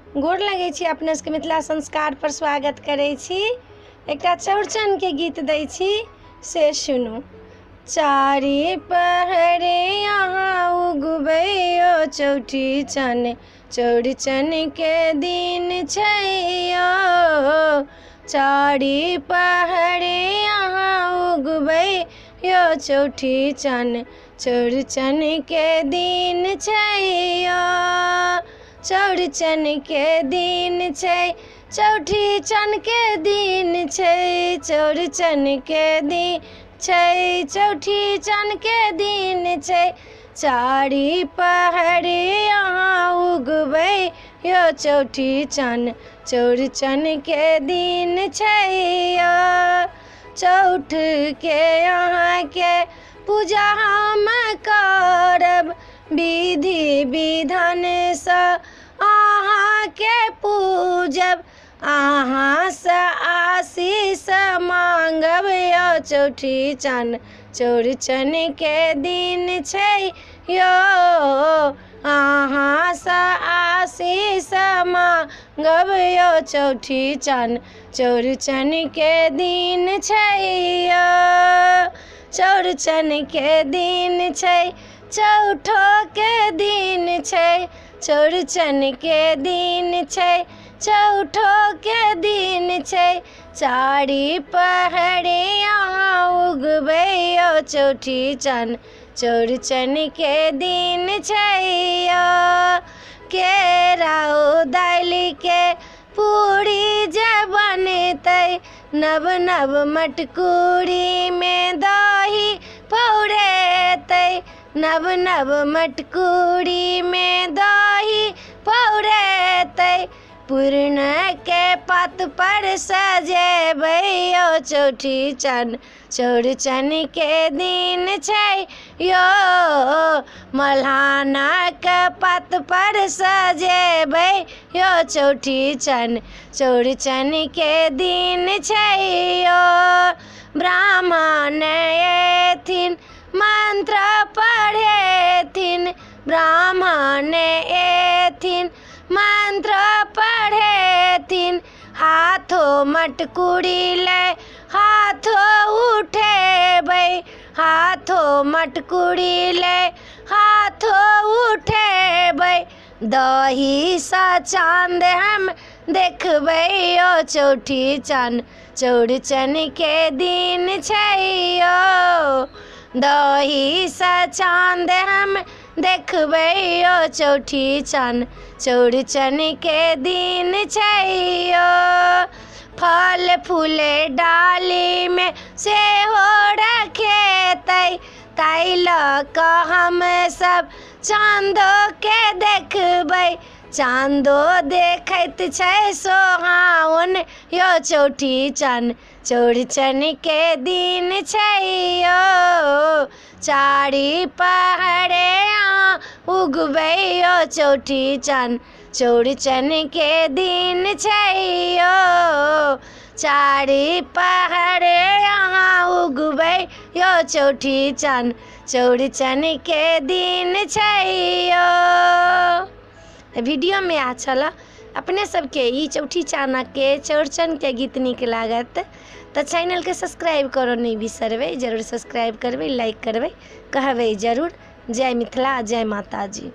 गोर लगै छी अपने सबके मिथिला संस्कार पर स्वागत करै छी। एकटा चौड़चन के गीत दै छी से सुनू। चारि पहरे यहाँ उगबै यो चौठी चन, चौड़चन के दिन छै यो। चारि पहरे यहाँ उगबै यो चौठी चन, चौड़चन के दिन छै यो। चौड़चन के दिन छै, चौठी चन के दिन छै, चौड़चन के दिन छै, चौठी चन के दिन छै। चारि पहरे यहाँ उगबै यो चौठी चन, चौड़चन के दिन छै यो। चौठ के यहाँ के पूजा हम करब, विधि विधान सँ अहाँके पूजब। अहाँसँ आशीष मांगब यो चौठी चन, चौड़चन के दिन छै यो। अहाँसँ आशीष मांगब यो चौठी चन, चौड़चन के दिन छै यो। चौड़चन के दिन छै, चौठो के दिन छै, चौड़चन के दिन छै, चौठो के दिन छै। चारि पहरे यहाँ उगबै यो चौठी चन, चौड़चन के दिन छै यो। केराउ दालि के पूरी जे बनतै, नव नव मटकुरी में दही पौरेतै, नव नव मटकुरी में दही पौरेतै। पूर्ण के पत पर सजेबै यो चौठी चन, चौड़चन के दिन छै यो। मल्हाना के पत पर सजेबै यो चौठी चन, चौड़चन के दिन छै यो। ब्राह्मण एथिन मंत्र पढ़ेथिन, ब्राह्मण एथिन मंत्र पढ़ेथिन। हाथो मटकुरी ले हाथो उठेबै, हाथो मटकुरी ले हाथो उठेबै। दही सा चाँद हम देखबै यो चौठी चन, चौड़चन के दिन छै यो। दही सा चाँद हम देखबै यो चौठी चन, चौड़चन के दिन छै यो। फल फूल डाली में सेहो रखेतै, ताहि लऽ कऽ हम सब चाँदो के देखबै। चाँदो देखैत छै सोहाओन यो चौठी चन, चौड़चन के दिन छै यो। चारि पहरे यहाँ उगबै यो चौठी चन, चौड़चन के दिन छै यो। चारि पहरे यहाँ उगबै यो चौठी चन, चौड़चन के दिन छै यो। वीडियो में अच्छा लगा अपने सबके ई चौठी चाना के चौड़चन के गीत नीक लागत तो चैनल के सब्सक्राइब करो नहीं बिसरबै, जरूर सब्सक्राइब करबै, लाइक करबै, कहबै जरूर। जय मिथिला, जय माता जी।